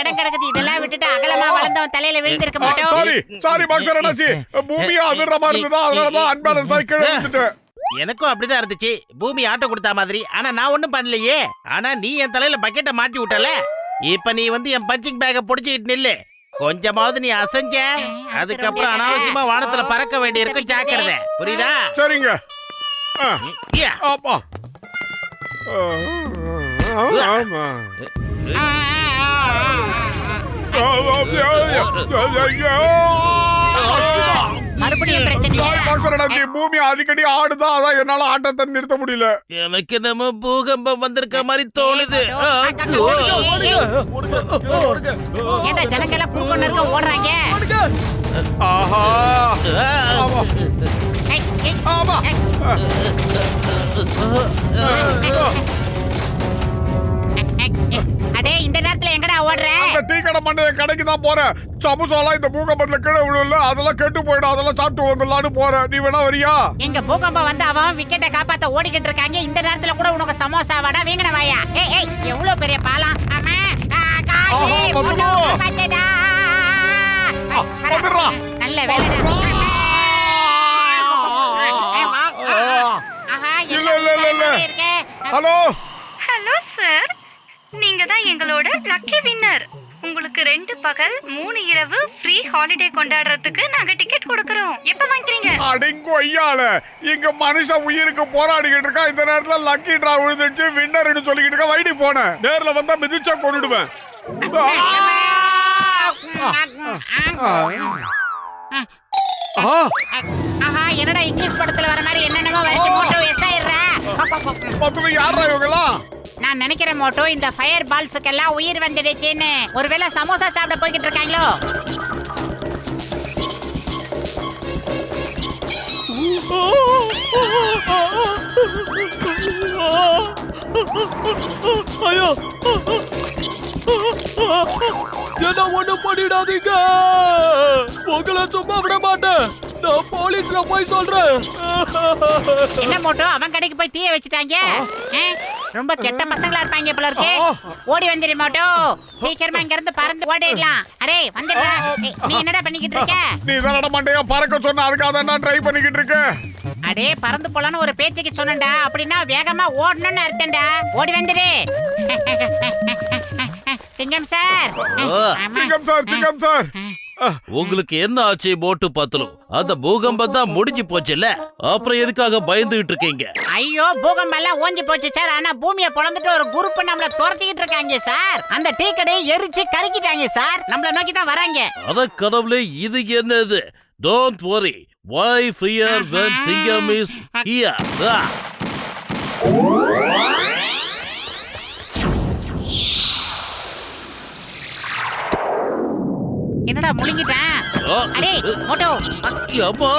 இடம் கிடக்குது, இதெல்லாம் விட்டுட்டு அகலமா வளர்ந்தவன் தலையில விழுந்திருக்க மாட்டோம். எனக்கும் அப்படிதான் இருந்துச்சு, பூமி ஆட்டோ கொடுத்தா மாதிரி. ஆனா நான் ஒண்ணும் பண்ணலையே. ஆனா நீ என் தலையில பக்கெட்டை மாட்டி விட்டல. இப்ப நீ வந்து என் பஞ்சிங் பேக்க புடிச்சிட்டு நில்லு. கொஞ்சமாவது நீ அசைஞ்ச, அதுக்கப்புறம் அனாவசியமா வானத்துல பறக்க வேண்டி இருக்கும். ஜாக்கிரதை, புரியுதா? சரிங்க. பூமி அடிக்கடி ஆடுதான், அதான் என்னால ஆட்டத்தை நிறுத்த முடியல. எனக்கு நம்ம பூகம்பம் வந்திருக்க மாதிரி தோணுது. ஜனங்கெல்லாம் குறுக்கொண்டு இருக்க ஓடுறாங்க. ஆஹா, அடே, இந்த நேரத்துல எங்கடா ஓடுற? டீ கடை மண்டைய கடைக்கு தான் போறேன். சமோசாலாம் இந்த பூகம்பத்துல கீழே விழுல, அதெல்லாம் கெட்டு போயிடும். அதெல்லாம் சாப்பிட்டு வந்துடலான்னு போறேன். நீ வேணா வரியா? எங்க பூகம்பம் வந்து அவன் விக்கெட்டை காப்பாத்த ஓடிக்கிட்டு இருக்காங்க. இந்த நேரத்துல கூட உனக்கு சமோசா வாடா, வீங்கன வாயா. ஏய், எவ்வளவு பெரிய பாலம். நல்ல வேலைடா. ஹலோ ஹலோ சார், நீங்க தான் எங்களோட லக்கி வின்னர். உங்களுக்கு 2 பகல் 3 இரவு ஃப்ரீ ஹாலிடே கொண்டாடுறதுக்கு நாங்க டிக்கெட் கொடுக்கறோம். எப்ப வாங்குறீங்க? அடங்கோ ஐயால, இங்க மனுஷன் உயிருக்கு போராடிக்கிட்டு இருக்கா. இந்த நேரத்துல லக்கி டிரா விழுந்துச்சு, வின்னர்னு சொல்லிக்கிட்டு இருக்கா. வைடி போன நேர்ல வந்தா மிதிச்சா கொன்னுடுவேன். என்னடா இங்கிலீஷ் படத்துல வர மாதிரி என்னென்னமோ வரைக்கும் மோட்டோ எஸ் ஆயிடுறா. யாரா இவங்கலாம்? நான் நினைக்கிற மோட்டோ இந்த ஃபயர் பால்ஸுக்கெல்லாம் உயிர் வந்துடுச்சுன்னு. ஒருவேளை சமோசா சாப்பிட போய்கிட்டு இருக்காங்களோ? ஐயோ, என்ன ஒண்ணு பண்ணிடாதீங்க. உங்களை சும்மா விட மாட்டேன். நான் போலீஸ்ல போய் சொல்றேன். என்ன மோட்டோ, அவன் கடைக்கு போய் தீய வச்சுட்டாங்க. ரொம்ப கெட்ட பசங்களா இருப்பாங்க போல இருக்கு. ஓடி வந்துடு மோட்டோ, சீக்கிரமா இங்க இருந்து பறந்து ஓடிடலாம். அடே வந்துடுறா. நீ என்னடா பண்ணிக்கிட்டு இருக்க? நீ தான் மண்டையா பறக்க சொன்ன, அதுக்காக நான் ட்ரை பண்ணிக்கிட்டு இருக்கேன். அடே, பறந்து போலான்னு ஒரு பேச்சுக்கு சொன்னேன்டா. அப்படின்னா வேகமா ஓடணும்னு அர்த்தம்டா. ஓடி வந்துடு. சிங்கம் சார், சிங்கம் சார், உங்களுக்கு என்ன ஆச்சு? போட்டு பத்தலும் அந்த பூகம்பம் தான் முடிஞ்சு போச்சுல்ல, அப்புறம் எதுக்காக பயந்துகிட்டு இருக்கீங்க? ஐயோ, பூகம்பம் எல்லாம் ஓஞ்சி போச்சு சார். ஆனா பூமியை பொளந்துட்டு ஒரு குரூப் நம்மள துரத்திக்கிட்டு இருக்காங்க சார். அந்த டீ கடையை எரிச்சு கருக்கிட்டாங்க சார். நம்மள நோக்கி தான் வராங்க. அத கடவுளே, இது என்னது? Don't worry. Why fear when Singham is here? என்னடா முழுங்கிட்டேன்? அடே மோட்டோ, அப்பா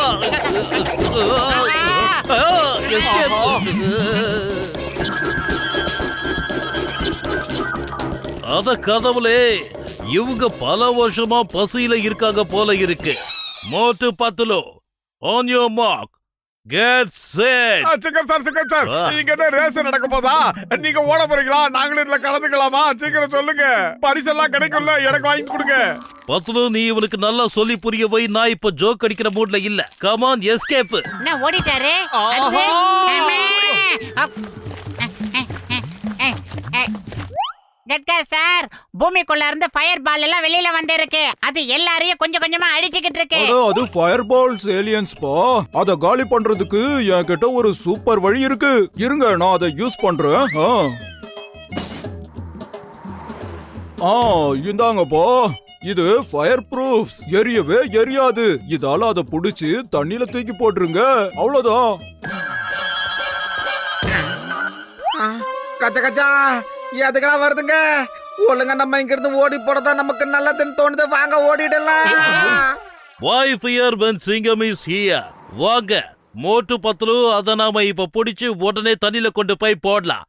அத கடவுளே, இவங்க பல வருஷமா பசியில இருக்காங்க போல இருக்கு. மோட்டு பத்துலோ, on your mark, get set. சிங்கம் சார், நீங்க என்ன ரேஸ் நடக்க போதா? நீங்க ஓட போறீங்களா? நாங்களும் இதுல கலந்துக்கலாமா? சீக்கிரம் சொல்லுங்க, பரிசெல்லாம் கிடைக்கும்ல, எனக்கு வாங்கி கொடுங்க. பத்துலு, நீ இவனுக்கு நல்லா சொல்லி புரிய வை. நான் இப்ப ஜோக் அடிக்கிற மூட்ல இல்ல. Come on, escape. என்ன ஓடிட்டாரு? சார், பூமிக்குள்ள இருந்து ஃபயர் பால் எல்லாம் வெளியில வந்திருக்கு. அது எல்லாரையும் கொஞ்சம் கொஞ்சமா அடிச்சுக்கிட்டு இருக்கு. அது ஃபயர் பால்ஸ் ஏலியன்ஸ் பா. அத காலி பண்றதுக்கு என்கிட்ட ஒரு சூப்பர் வழி இருக்கு. இருங்க, நான் அதை யூஸ் பண்றேன். இந்தாங்கப்பா. இது ஃபயர் ப்ரூஃப்ஸ், எரியவே எரியாது. இதால அதை புடிச்சு தண்ணியில தூக்கி போட்டுருங்க, அவ்வளவுதான். கச்சா கச்சா, எதுக்கெல்லாம் வருதுங்க? ஒழுங்கா நம்ம இங்க இருந்து ஓடி போறதா நமக்கு நல்லதுன்னு தோணுது. வாங்க ஓடிடலாம். Why fear when Singham is here? வாங்க மோட்டு பத்துலு, அத நாம இப்ப புடிச்சு உடனே தண்ணியில கொண்டு போய் போடலாம்.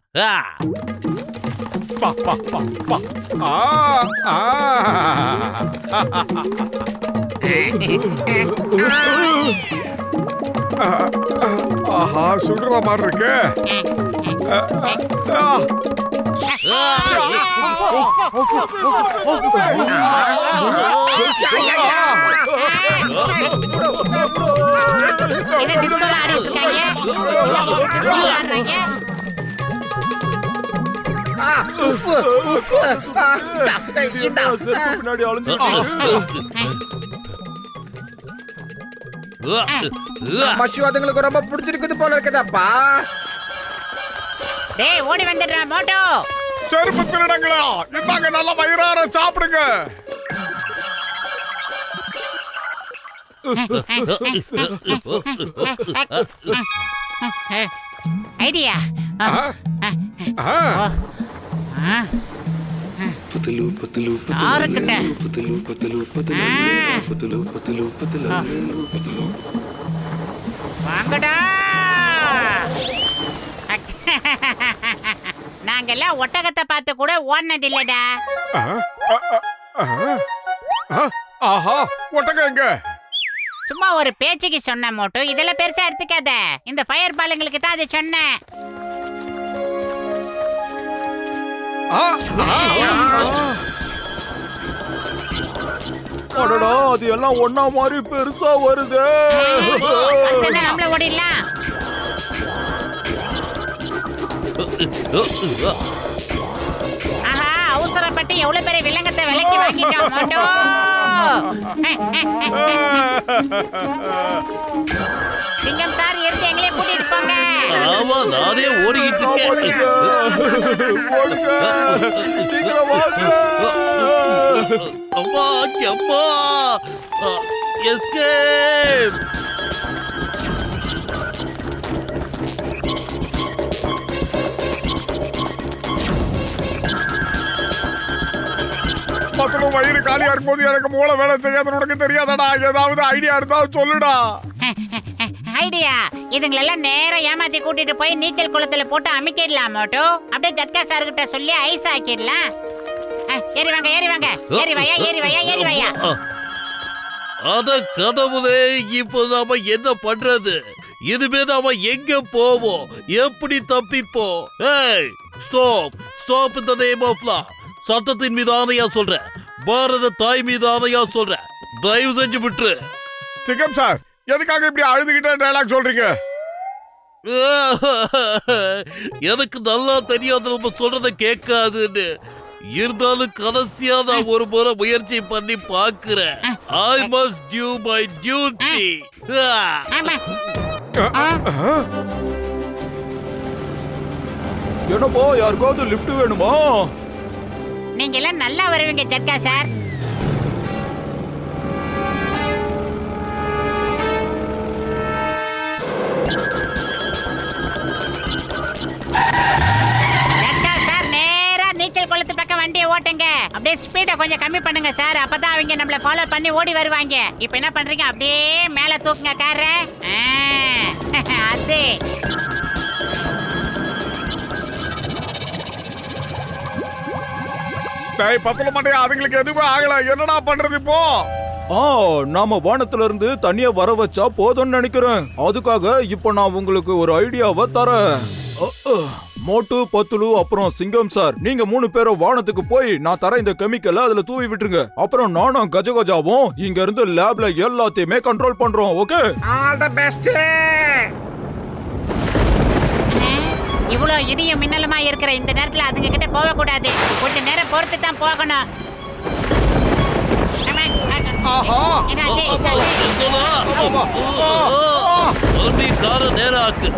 வா வா வா வா ஆஹா சுடுற மாதிரி இருக்கு என்ன டிஸ்கோல ஆடிட்டு இருக்காங்க? ஆடுறாங்க. செத்து பின்னாடி அலைஞ்சிட்டு மஷு அதுங்களுக்கு ரொம்ப பிடிச்சிருக்குது போல இருக்குதாப்பா. டேய் ஓடி வந்துடுறா மோட்டோ. செருப்பு திருடங்களா, இந்தாங்க நல்லா வயிறார சாப்பிடுங்க. ஐடியா. யாருக்கிட்ட? வாங்கடா. நாங்கெல்லாம் ஒட்டகத்தை பார்த்து கூட ஓடினது இல்லடா. ஆஹா ஒட்டகம் எங்க? சும்மா ஒரு பேச்சுக்கு சொன்ன மோட்டோ, இதெல்லாம் பெருசா எடுத்துக்காத. இந்த ஃபயர் பாலுங்களுக்கு தான் அது சொன்னேன். அடடா, அது எல்லாம் ஒன்னா மாதிரி பெருசா வருது. நம்மள ஓடிடலாம். ஆஹா, அவசரப்பட்டு எவ்வளவு பெரிய விலங்கத்தை விலைக்கு வாங்கிட்டோம் மோட்டோ. சிங்கம் சார் இருந்து எங்களே கூட்டிட்டு போங்க. ஆமா, நானே ஓடிக்கிட்டு இருக்கேன். சீக்கிரம் வாங்க. அம்மா அம்மா, எஸ்கேப். மக்களும் வயிறு காலியா இருக்கும்போது எனக்கு மூளை வேலை செய்யாத உனக்கு தெரியாதடா. ஏதாவது ஐடியா இருந்தா சொல்லுடா. ஐடியா, இதுங்களெல்லாம் நேரா ஏமாத்தி கூட்டிட்டு போய் நீச்சல் குளத்துல போட்டு அமிக்கிடலாம் மோட்டோ. அப்படியே ஜட்கா சார் கிட்ட சொல்லி ஐஸ் ஆக்கிடலாம். ஏறி வாங்க, ஏறி வாங்க, ஏறி வாயா, ஏறி வாயா, ஏறி வாயா. அத கடவுளே, இப்போ நாம என்ன பண்றது? இனிமே நாம எங்க போவோம்? எப்படி தப்பிப்போம்? ஏய், stop stop in the name of law. சட்டத்தின் மீது ஆணையா சொல்றேன், பாரத தாய் மீது ஆணையா சொல்றேன், தயவு செஞ்சு விட்டுரு. சிங்கம் சார், எதுக்காக இப்படி அழுதுகிட்டே டயலாக் சொல்றீங்க? எனக்கு நல்லா தெரியாது நம்ம சொல்றத கேட்காதுன்னு. இருந்தாலும் கடைசியா நான் ஒரு முறை முயற்சி பண்ணி பாக்குறேன். I must do my duty. என்னப்பா, யாருக்காவது லிஃப்ட் வேணுமா? நீங்க எல்லாம் நல்லா வருவீங்க ஜட்கா சார். ஜட்கா சார், நேரா நீச்சல் குளத்து பக்கம் வண்டியை ஓட்டுங்க. அப்படியே ஸ்பீடை கொஞ்சம் கம்மி பண்ணுங்க சார். அப்பதான் அவங்க நம்மள ஃபாலோ பண்ணி ஓடி வருவாங்க. இப்போ என்ன பண்றீங்க? அப்படியே மேல தூக்குங்க கார. அது பத்தல மாட்டேன், அதுங்களுக்கு எதுவுமே ஆகல. என்னடா பண்றது இப்போ? நாம வானத்துல இருந்து தண்ணிய வர வச்சா போதும்னு நினைக்கிறேன். அதுக்காக இப்ப நான் உங்களுக்கு ஒரு ஐடியாவை தரேன். மோட்டு, பத்துலு, அப்புறம் சிங்கம் சார், நீங்க 3 பேரும் வானத்துக்கு போய் நான் தர இந்த கெமிக்கலை அதுல தூவி விட்டுருங்க. அப்புறம் நானும் கஜகஜாவும் இங்க இருந்து லேப்ல எல்லாத்தையுமே கண்ட்ரோல் பண்றோம். ஓகே? All the best. இவ்வளோ இடியும் மின்னலுமா இருக்கிற இந்த நேரத்துல அதுங்க கிட்ட போக கூடாது. கொஞ்ச நேரம் பொறுத்து தான் போகணும். கார நேரம் ஆக்கு.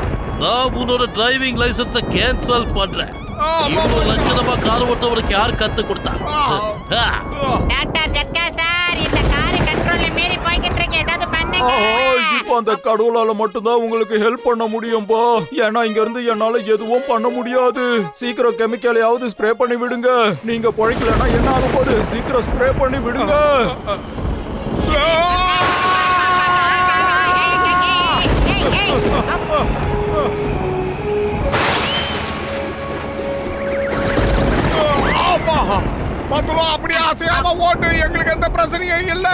நான் உன்னோட டிரைவிங் லைசன்ஸை கேன்சல் பண்றேன். இவ்வளவு லட்சணமா கார் ஓட்டுறவனுக்கு யார் கத்து கொடுத்தா? டாக்டர் ஜட்கா சார், இந்த காரை கண்ட்ரோல்ல மீறி போய்கிட்டு இருக்கு. ஏதாவது பண்ணுங்க. இப்போ அந்த கடவுளால மட்டும்தான் உங்களுக்கு ஹெல்ப் பண்ண முடியும்பா. ஏன்னா இங்க இருந்து என்னால எதுவும் பண்ண முடியாது. சீக்கிரம் கெமிக்கலையாவது ஸ்ப்ரே பண்ணி விடுங்க. நீங்க பொழைக்கலன்னா என்ன ஆக போகுது? சீக்கிரம் ஸ்ப்ரே பண்ணி விடுங்க. பத்துலோ அப்படியே அசையாம ஓட்டு, எங்களுக்கு எந்த பிரச்சனையும் இல்ல.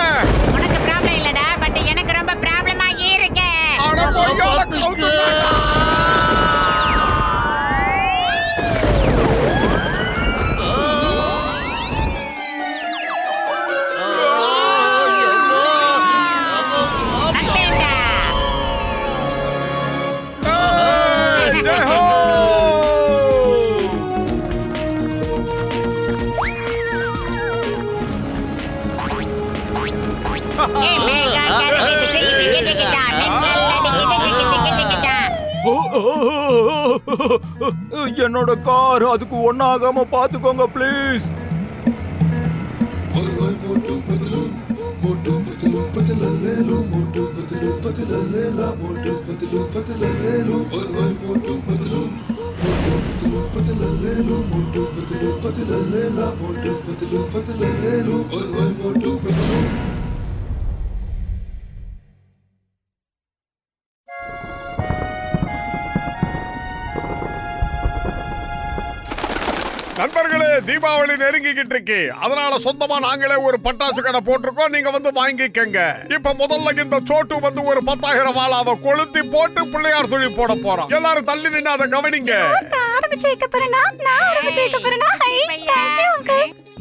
உனக்கு ப்ராப்ளம் இல்லடா, பட் எனக்கு ரொம்ப ப்ராப்ளமா இருக்கு. ஆனா கொய்யால கவுத்துட்டாங்க. நம்பேண்டா. ஜெய் ஹோ! ஏய் மேகா கரடி திக்கு திக்கு திக்கு தா, மின்னல் அடிக்குது திக்கு திக்கு திக்கு தா. என்னோட கார் அதுக்கு ஒண்ணாகாம பாத்துக்கோங்க ப்ளீஸ். நண்பர்களே, தீபாவளி நெருங்கிக்கிட்டு இருக்கு. அதனால சொந்தமா நாங்களே ஒரு பட்டாசு கடை போட்டிருக்கோம். நீங்க வந்து வாங்கிக்கங்க. இப்ப முதல்ல இந்த சோட்டு வந்து ஒரு 10,000 வாழாவை கொளுத்தி போட்டு பிள்ளையார் சொல்லி போட போறோம். எல்லாரும் தள்ளி நின்று அதை கவனிங்க.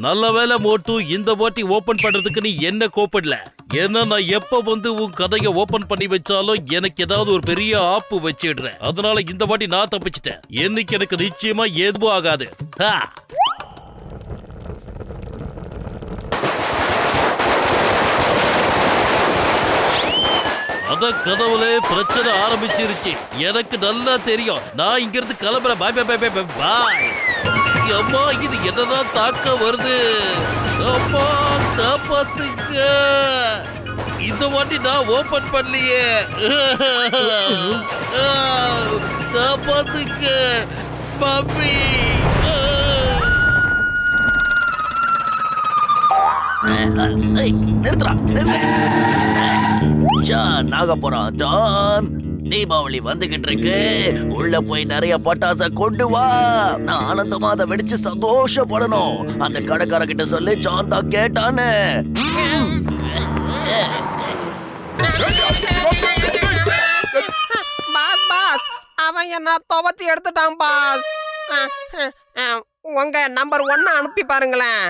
நல்ல வேலை மோட்டு, இந்த வாட்டி ஓபன் பண்றதுக்கு நீ என்ன கோப்படல. ஏன்னா நான் எப்ப வந்து உன் கதையை ஓபன் பண்ணி வச்சாலும் எனக்கு ஏதாவது ஒரு பெரிய ஆப்பு வச்சிடுறேன். அதனால இந்த வாட்டி நான் தப்பிச்சிட்டேன். என்னைக்கு எனக்கு நிச்சயமா எதுவும் ஆகாது. ஹா! அத கதவுலே பிரச்சனை ஆரம்பிச்சிருச்சு. எனக்கு நல்லா தெரியும். நான் இங்க இருந்து கிளம்புறேன். பாய் பாய் பாய் பாய் பாய். அம்மா, இது என்னதான் தாக்க வருது. அம்மா, காப்பாத்துங்க. இந்த வாட்டி நான் ஓபன் பண்ணலையே. காப்பாத்துங்க மம்மி. நிறுத்துறா, நிறுத்து. ஜான் ஆக போறான். டான், தீபாவளி வந்துகிட்டு இருக்கு. உள்ள போய் நிறைய பட்டாசை கொண்டு வா. நான் ஆனந்தமா அதை வெடிச்சு சந்தோஷப்படணும். அந்த கடைக்கார கிட்ட சொல்லி ஜான் தான் கேட்டான்னு. பாஸ் பாஸ், அவன் என்ன துவச்சி எடுத்துட்டான் பாஸ். உங்க நம்பர் 1 அனுப்பி பாருங்களேன்.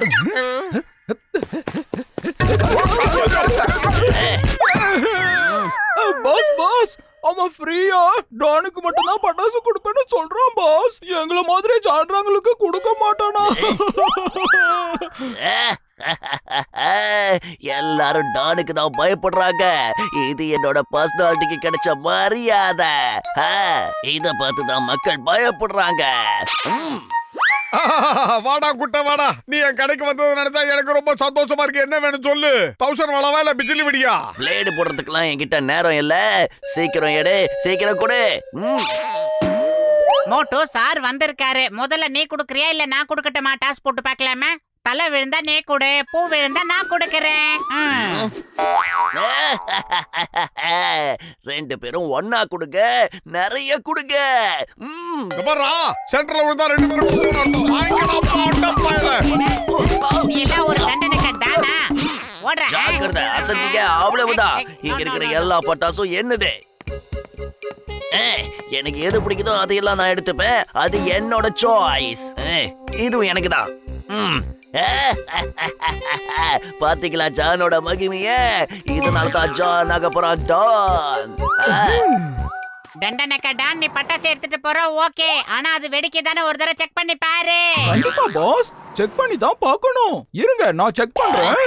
பாஸ் பாஸ், அவன் ஃப்ரீயா டானுக்கு மட்டும் தான் பட்டாசு கொடுப்பேன்னு சொல்றான் பாஸ். எங்களை மாதிரி சாடுறவங்களுக்கு கொடுக்க மாட்டானா? எல்லாரும் டானுக்கு தான் பயப்படுறாங்க. இது என்னோட பர்சனாலிட்டிக்கு கிடைச்ச மரியாதை. இத பார்த்து தான் மக்கள் பயப்படுறாங்க. வாடா குட்ட வாடா. நீ என் கடைக்கு வந்தது நினைச்சா எனக்கு ரொம்ப சந்தோஷமா இருக்கு. என்ன வேணும் சொல்லு. 1000 வாழவா இல்ல பிஜிலி விடியா? பிளேடு போடுறதுக்குலாம் என்கிட்ட நேரம் இல்ல. சீக்கிரம் எடு, சீக்கிரம் கொடு. மோட்டோ சார் வந்திருக்காரு. முதல்ல நீ குடுக்கறியா இல்ல நான் குடுக்கட்டுமா? டாஸ் போட்டு பார்க்கலாமா? தலை விழுந்தா நீ கொடு, பூ விழுந்தா நான் கொடுக்கறேன். ரெண்டு பேரும் ஒன்னா கொடுங்க, நிறைய கொடுங்க. சென்டர்ல விழுந்தா 2 பேரும் நீ எல்லாம் ஒரு தண்டனை கட்டானா? ஓடுற. ஜாக்கிரதை, அசஞ்சிங்க. அவ்வளவுதான். இங்க இருக்கிற எல்லா பட்டாசும் என்னது. எனக்கு எது பிடிக்குதோ அதையெல்லாம் நான் எடுத்துப்பேன். அது என்னோட சாய்ஸ். இதுவும் எனக்கு தான். பாத்தீங்களா ஜானோட மகிமைய? இதனால தான் ஜான் ஆக போறான். டான் தண்டனை கட்டான். நீ பட்டாசு எடுத்துட்டு போற ஓகே, ஆனா அது வெடிக்க தானே ஒரு தடவை செக் பண்ணி பாரு. கண்டிப்பா பாஸ், செக் பண்ணி தான் பார்க்கணும். இருங்க, நான் செக் பண்றேன்.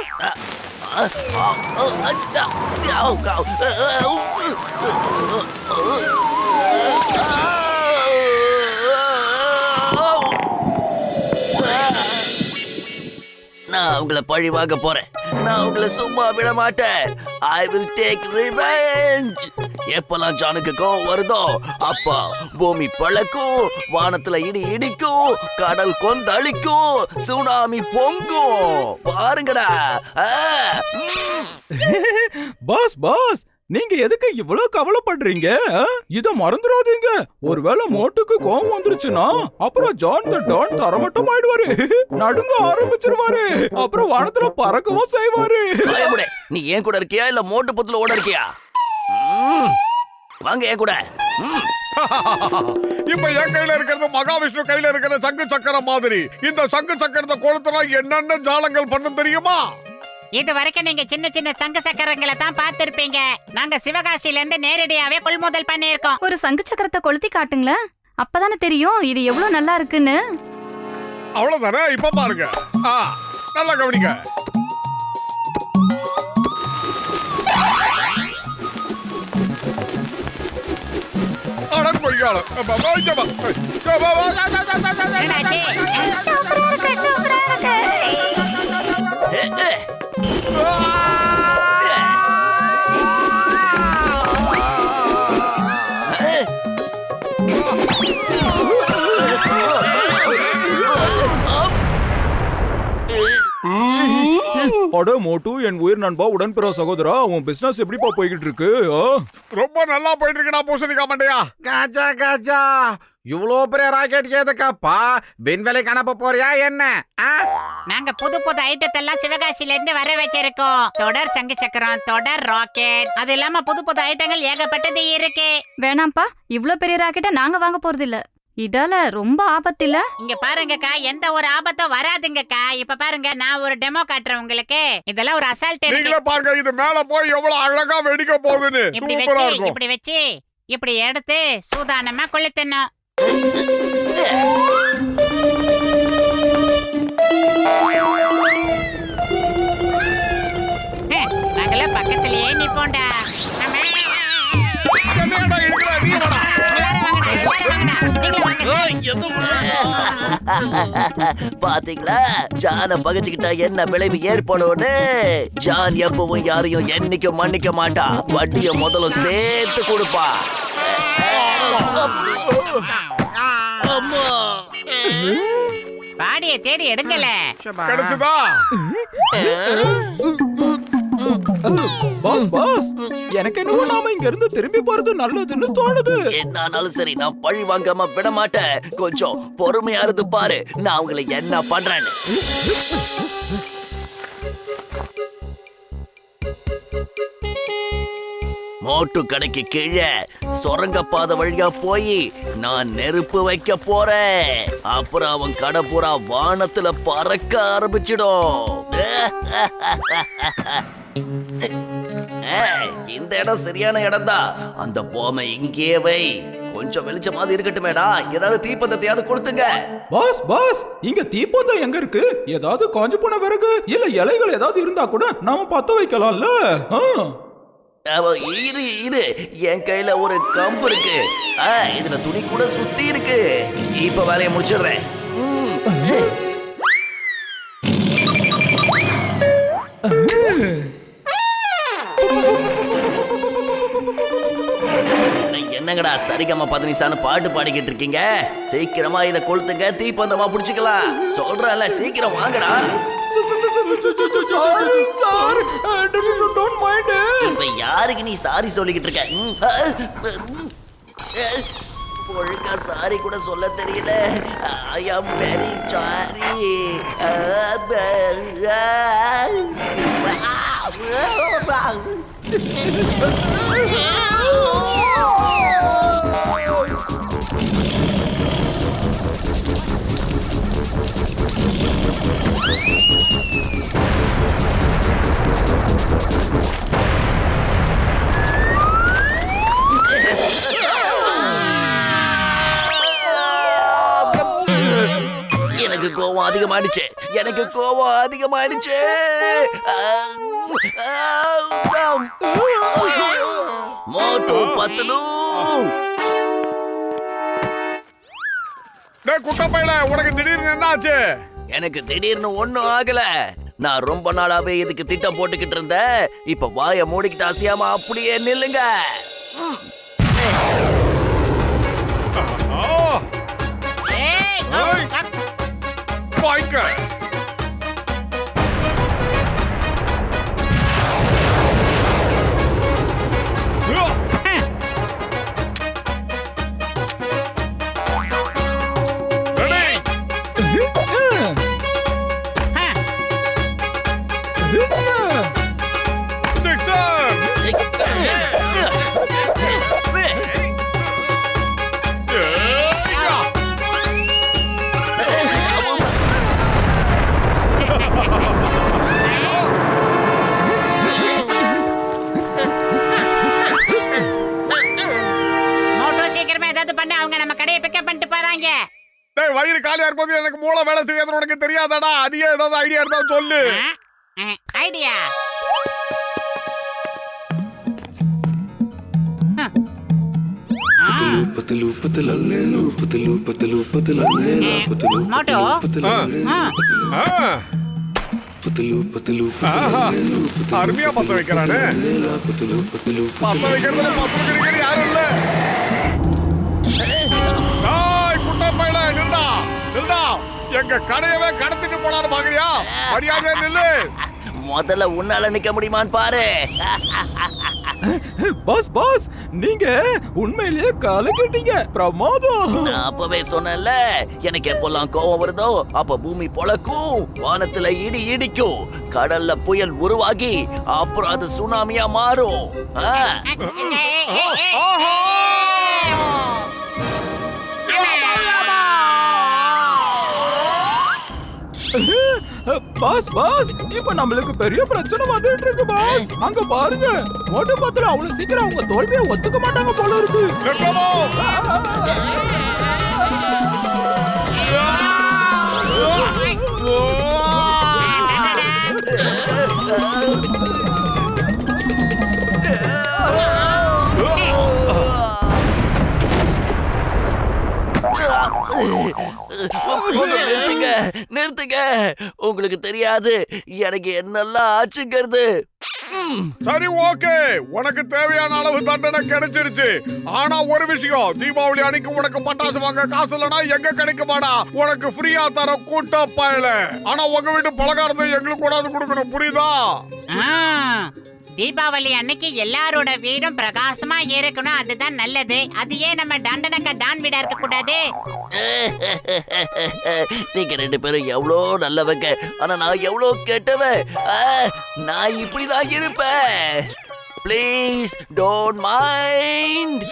நான் உங்களை பழி வாங்க போறேன். நான் உங்களை சும்மா விட மாட்டேன். I will take revenge. எப்பெல்லாம் ஜானுக்கு கோவம் வருதோ அப்பா பூமி பழக்கும், வானத்துல இடி இடிக்கும், கடல் கொந்தளிக்கும், சுனாமி பொங்கும். பாருங்கடா. பாஸ் பாஸ், நீங்க எதுக்கு இவ்வளவு கவலைப்படுறீங்க? இத மறந்துடாதீங்க. ஒருவேளை மோட்டுக்கு கோவம் வந்துருச்சுன்னா அப்புறம் ஜான் த டான் தரமட்டம் ஆயிடுவாரு. நடுங்க ஆரம்பிச்சிருவாரு. அப்புறம் வானத்துல பறக்கவும் செய்வாரு. பயமுடே, நீ ஏன் கூட இருக்கியா இல்ல மோட்டு பத்துல ஓட இருக்கியா? வாங்க என் கூட. இப்ப என் கையில இருக்கிறது மகாவிஷ்ணு கையில இருக்கிற சங்கு சக்கரம் மாதிரி. இந்த சங்கு சக்கரத்தை கொளுத்துனா என்னென்ன ஜாலங்கள் பண்ணும் தெரியுமா? இது வரைக்கும் நீங்க சின்ன சின்ன சங்கு சக்கரங்களை தான் பார்த்திருப்பீங்க. நாங்க சிவகாசில இருந்து நேரடியாவே கொள்முதல் பண்ணியிருக்கோம். ஒரு சங்கு சக்கரத்தை கொளுத்தி காட்டுங்களேன். அப்பதானே தெரியும் இது எவ்வளவு நல்லா இருக்குன்னு. அவ்வளவுதானே? இப்ப பாருங்க. நல்லா கவனிங்க. அட மோட்டு, என் உயிர் நண்பா, உடன்பிற சகோதரா, உன் பிசினஸ் எப்படிப்பா போய்கிட்டு இருக்கு? ரொம்ப நல்லா போயிட்டு இருக்குடா பூசணிக்கா மண்டையா. காஜா காஜா, இவ்வளோ பெரிய ராக்கெட் எதுக்காப்பா? விண்வெளிக்கு அனுப்ப போறியா என்ன? நாங்க புது புது ஐட்டத்தை எல்லாம் சிவகாசில இருந்து வர வச்சிருக்கோம். தொடர் சங்கு சக்கரம், தொடர் ராக்கெட், அது இல்லாம புது புது ஐட்டங்கள் ஏகப்பட்டது இருக்கு. வேணாம்ப்பா, இவ்ளோ பெரிய ராக்கெட்டை நாங்க வாங்க போறது இல்ல. இதால ரொம்ப ஆபத்து இல்ல. இங்க பாருங்கக்கா, எந்த ஒரு ஆபத்தும் வராதுங்கக்கா. இப்ப பாருங்க, நான் ஒரு டெமோ காட்டுறேன் உங்களுக்கு. இதெல்லாம் ஒரு அசால்ட். நீங்களே பாருங்க, இது மேல போய் எவ்வளவு அழகா வெடிக்க போகுதுன்னு. இப்படி சூப்பரா வச்சு இருக்கும். இப்படி வச்சு இப்படி எடுத்து சூதானமா கொளுத்தணும். நாங்கள பக்கத்திலேயே நிப்போண்டா. என்னடா இருக்கிற நீ வாடா. எல்லாரும் வாங்கடா, எல்லாரும் வாங்கடா. நீங்களும் வாங்க. பாத்தீங்களா, ஜான பகச்சுக்கிட்டா என்ன விளைவு ஏற்படும்னு. ஜான் எப்பவும் யாரையும் என்னைக்கும் மன்னிக்க மாட்டா. வட்டிய முதல்ல சேர்த்து கொடுப்பா. பாடியை தேடி எடுக்கல. கிடைச்சதா? பாஸ் பாஸ், எனக்கு என்னவோ நாம இங்க இருந்து திரும்பி போறது நல்லதுன்னு தோணுது. என்னாலும் சரி, நான் பழி வாங்காம விட மாட்டேன். கொஞ்சம் பொறுமையா இருந்து பாரு, நான் உங்களை என்ன பண்றேன்னு. மோட்டு கடைக்கு கீழே சுரங்கப்பாதை வழியா போய் நான் நெருப்பு வைக்க போறேன். அப்புறம் அவன் கடை பூரா வானத்துல பறக்க ஆரம்பிச்சிடும். இந்த இடம் சரியான இடம் தான். அந்த பொம்மை இங்கே வை. கொஞ்சம் வெளிச்சமாவது இருக்கட்டுமேடா. ஏதாவது தீப்பந்தத்தையாவது கொடுத்துங்க. பாஸ் பாஸ், இங்க தீப்பந்தம் எங்க இருக்கு? ஏதாவது காஞ்சு போன விறகு இல்ல இலைகள் ஏதாவது இருந்தா கூட நாம பத்த வைக்கலாம்ல. இரு இரு, என் கையில ஒரு கம்பு இருக்கு. இதுல துணி கூட சுத்தி இருக்கு. இப்ப வேலையை முடிச்சிடுறேன். என்னங்கடா சரிகமா பதினிசான்னு பாட்டு பாடிக்கிட்டு இருக்கீங்க? சீக்கிரமா இத கொளுத்துங்க, தீப்பந்தமா புடிச்சுக்கலாம். சொல்றல, சீக்கிரம் வாங்கடா. இப்ப யாருக்கு நீ சாரி சொல்லிக்கிட்டு இருக்க? ஒழுங்கா சாரி கூட சொல்ல தெரியல. ஐ ஆம் வெரி சாரி. எனக்கு கோவம் அதிகமாயிடுச்சு. எனக்கு கோவம் அதிகமாயிடுச்சு. மோட்டு பத்துலு. டேய் குட்டப்பையில, உனக்கு திடீர்னு என்ன ஆச்சு? எனக்கு திடீர்னு ஒண்ணும் ஆகல. நான் ரொம்ப நாளாவே இதுக்கு திட்டம் போட்டுக்கிட்டு இருந்தேன். இப்ப வாய மூடிக்கிட்டு அசையாம அப்படியே நில்லுங்க. வாய்க்க. வச்சிட்டாங்க. டேய் வயிறு காலியா இருக்கும்போது எனக்கு மூளை வேலை செய்யறது உனக்கு தெரியாதாடா? நீயே ஏதாவது ஐடியா இருந்தா சொல்லு. ஐடியா மோட்டோ. அருமையா பத்த வைக்கிறானே. பத்த வைக்கிறதுல பத்து யாரும் இல்ல. குட்டப்பையில நில்டா நில்டா. எங்க கடையவே கடத்திட்டு போலான்னு பாக்குறியா? மரியாதையா நில்லு. முதல்ல உன்னால நிக்க முடியுமான்னு பாரு. பாஸ் பாஸ், நீங்க உண்மையிலேயே கலக்கிட்டீங்க. பிரமாதம். நான் அப்பவே சொன்னேன்ல, எனக்கு எப்பெல்லாம் கோவம் வருதோ அப்ப பூமி பொளக்கும், வானத்துல இடி இடிக்கும், கடல்ல புயல் உருவாகி அப்புறம் அது சுனாமியா மாறும். பாஸ் பாஸ், இப்ப நம்மளுக்கு பெரிய பிரச்சனை வந்துட்டு இருக்கு பாஸ். அங்க பாருங்க, ஓட்டு பாத்துல அவ்வளவு சீக்கிரம் அவங்க தோல்வியை ஒத்துக்க மாட்டாங்க போல இருக்கு. நிறுத்துங்க நிறுத்துங்க, உங்களுக்கு தெரியாது எனக்கு என்னெல்லாம் ஆச்சுங்கிறது. சரி ஓகே, உனக்கு தேவையான அளவு தண்டனை கிடைச்சிருச்சு. ஆனா ஒரு விஷயம், தீபாவளி அன்னைக்கு உனக்கு பட்டாசு வாங்க காசு இல்லனா எங்க கிடைக்குமாடா? உனக்கு ஃப்ரீயா தர கூட்ட பயல. ஆனா உங்க வீட்டு பலகாரத்தை எங்களுக்கு கூடாது கொடுக்கணும், புரியுதா? தீபாவளி அன்னைக்கு எல்லாரோட வீடும் பிரகாசமா இருக்கணும், அதுதான் நல்லது. அது ஏன் நம்ம டாண்டனக்கா டான் வீடா இருக்க கூடாது? நீங்க ரெண்டு பேரும் எவ்வளோ நல்லவங்க, ஆனா நான் எவ்வளோ கெட்டவன். நான் இப்படிதான் இருப்பேன். Please don't mind.